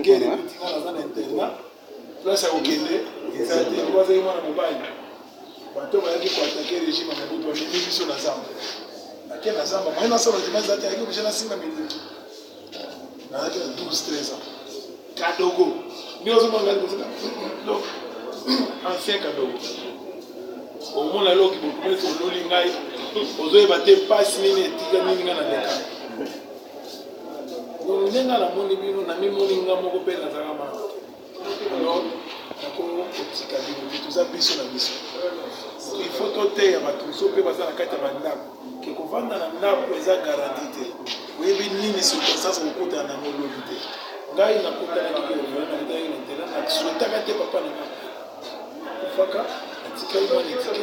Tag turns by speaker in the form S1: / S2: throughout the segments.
S1: guerre ebutinga naza na internat place ya kokende eza te bazali mwana mobali bato bayaki koatake régime ya mobutu bamemi biso na zamba ake na zamba moye nasala ndima eza te ayaki oblige nasimba minduki nazalaki na 12-13 ans kadogo nde ozomongali kozela donc ancien kadogo omona loki bokumesi ololi ngai ozoyeba te pasi nini etika nini nga na leka donc nde nga namoni bino namimoni nga moko mpe nazalaka maa alors nakokotika bino toza biso na biso il faut toteya bato biso mpe baza na kati ya bandako ke kovanda na ndako eza garanti te oyebi nini circonstance okutana nango lobi te ngai nakutanaki nakutaki na intera nasuetaka te papa na nga kufaka natikali mwana etike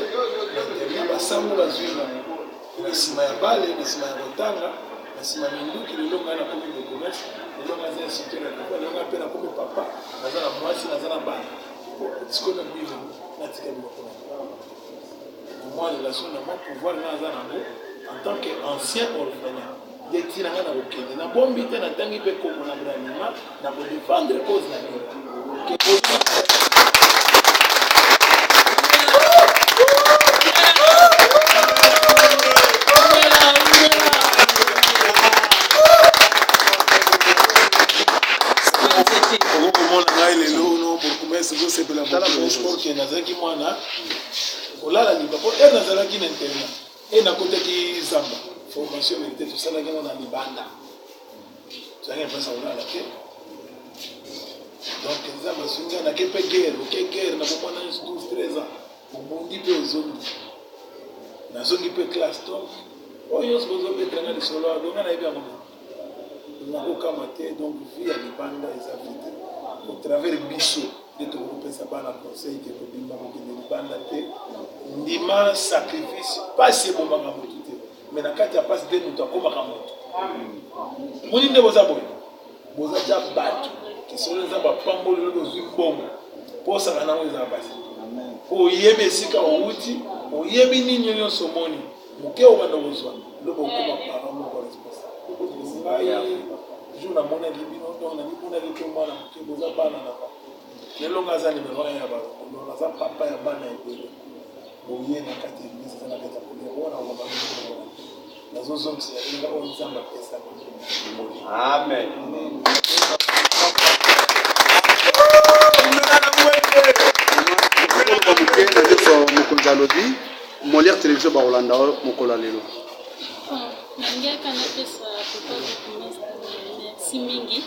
S1: na interna basango bazwinga na nsima ya bale na nsima ya kotanga na nsima minduki lelo ngai nakomi bokomese lelo ngai aza instituteur ya papa lelo ngai mpe nakomi papa naza na mwasi naza na bana sikoyo na bino natika biloko na moi relation na moi pouvoir nga aza nango en tant que ancien orphelin nde ntina nga na kokende nabombi te natangi mpe kombo na branima na kodefendre cause na bino okomona ngai lelo no bokomese kosepela sport ke nazalaki mwana olala liba po e nazalaki na internat e nakotaki zamba formation militaire tosalaki ngo na libanda tozalaki mpasa olala te donc nzambe asungi nake mpe guerre oke guerre nakomona 12-13 ans obundi mpe ozongi nazongi mpe classe donc oyo nyonso bozobetranga lisolo adonga nayebi yango nakokama te donc vie ya libanda eza vite au travers biso nde tokopesa bana conseil ke kobimba kokende libanda te ndima sacrifice pasi ebombaka motu te mais na kati ya pasi nde moto akomaka moto moni nde boza boye boza ja bato kisolo eza bapambolelo bozwi mbongo mposaka nango ezala pasi oyebi esika outi oyebi nini nyonso omoni moke obanda kozwa lobo okoma parent moko responsable ngai jour namonaki bino donc namimonaki mpe mwana moke boza bana na ba lelo nga aza nimero 1 ya bakolo naza papa ya bana ebele boye na kati ya eglise eza na kati ya kolia wana okomaka nazozongisa yalinga oyo nzambe apesa amen
S2: mokonzi alobi Molière télévision bakolanda mokolo lelo
S3: nangaka napesa papa merci mingi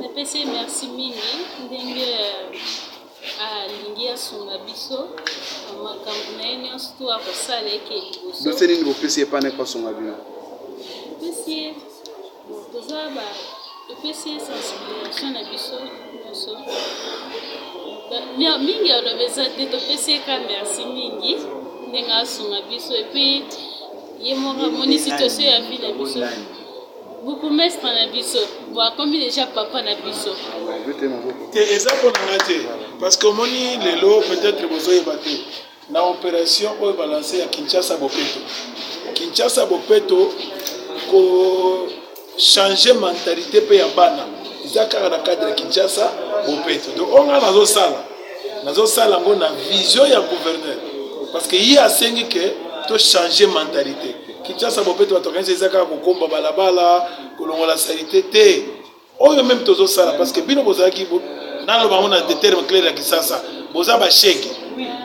S3: napesi merci mingi ndenge alingi asunga biso makambo na ye nyonso to akosala eke liboso
S2: dose nini bopesi ye mpana kosunga bino
S3: epesi ye toza epesi ye sensibilisation na biso nyonso mingi aloba eza te topesi ye ka merci mingi ndenge asunga biso epuis ye moko amoni situation ya vie na biso bourgmestre na biso akomi déjà papa na biso
S1: te eza mpo na nga te parce que omoni lelo peut-être bozoyeba te na opération oyo balanse ya Kinshasa Bopeto kochange mentalité mpe ya bana eza kaka na cadre ya Kinshasa Bopeto donc onga nazosala yango na vision ya gouverneur parce que ye asengi ke to changer mentalité Kinshasa Bopeto batokanisi eza kaka kokomba balabala kolongola salite te oyo même tozosala parce que bino bozalaki naloba ngo na terme clair ya Kisasa boza bashege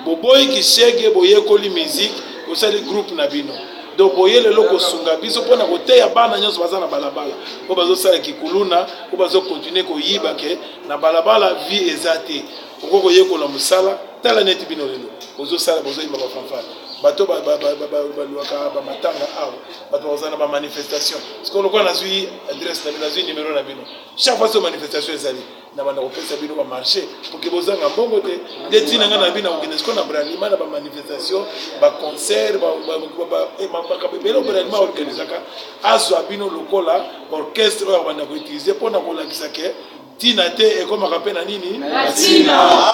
S1: boboyi kishege boyekoli musique osali groupe na bino donc boye lelo kosunga biso mpona koteya bana nyonso baza na balabala po bazosala kikuluna po bazokontinue koyiba ke na balabala vie eza te okokoyekola mosala tala neti bino lelo bozosala bozoyimba bafanfare bato baluaka bamatanga awa bato baza na bamanifestation sikoyo lokola nazwi adresse na bino nazwi numero na bino chaque fois so manifestation ezali na banda kopesa bino bamarché poke bozanga mbongo te nde ntina nga na bino kokende sikoyo na bralima na bamanifestation baconcert ebele bralima organisaka azwa bino lokola orchestre oyo banda koutilize mpona kolakisa ke ntina te ekomaka mpe na nini ntina.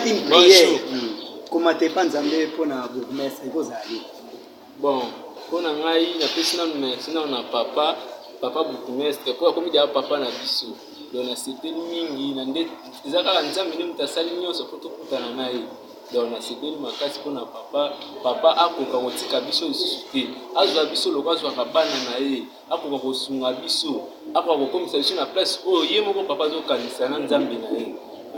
S4: Une prière. Comme
S2: komate pa nzambe mpona bourgmestre ekozali.
S4: Bon, mpona ngai napesi nanu merci na papa bourgmestre po akomi dia papa na biso. Donc nasepeli mingi na nde eza kaka nzambe nde moto asali nyonso po tokutana na ye. Donc nasepeli makasi mpona papa akoka kotika biso lisusu te, azwa biso loko azwaka bana na ye, akoka kosunga biso, akoka kokomisa biso na place oyo ye moko papa azokanisa na nzambe na ye.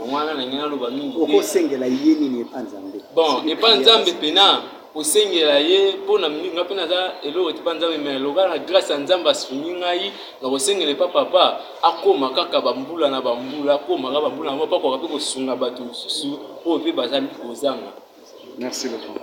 S4: Mwana na ngena loba mingi
S2: okosengela ye nini epa nzambe?
S4: Bon epa nzambe pena osengela ye mpona nga mpe naza eloko te mpa nzambe me loka na grâce ya nzambe asuni ngai na kosengela epa papa akoma kaka bambula na bambula, akoma kaka bambula na bango akoka mpe kosunga bato mosusu oyo mpe bazali kozanga.
S2: Merci beaucoup.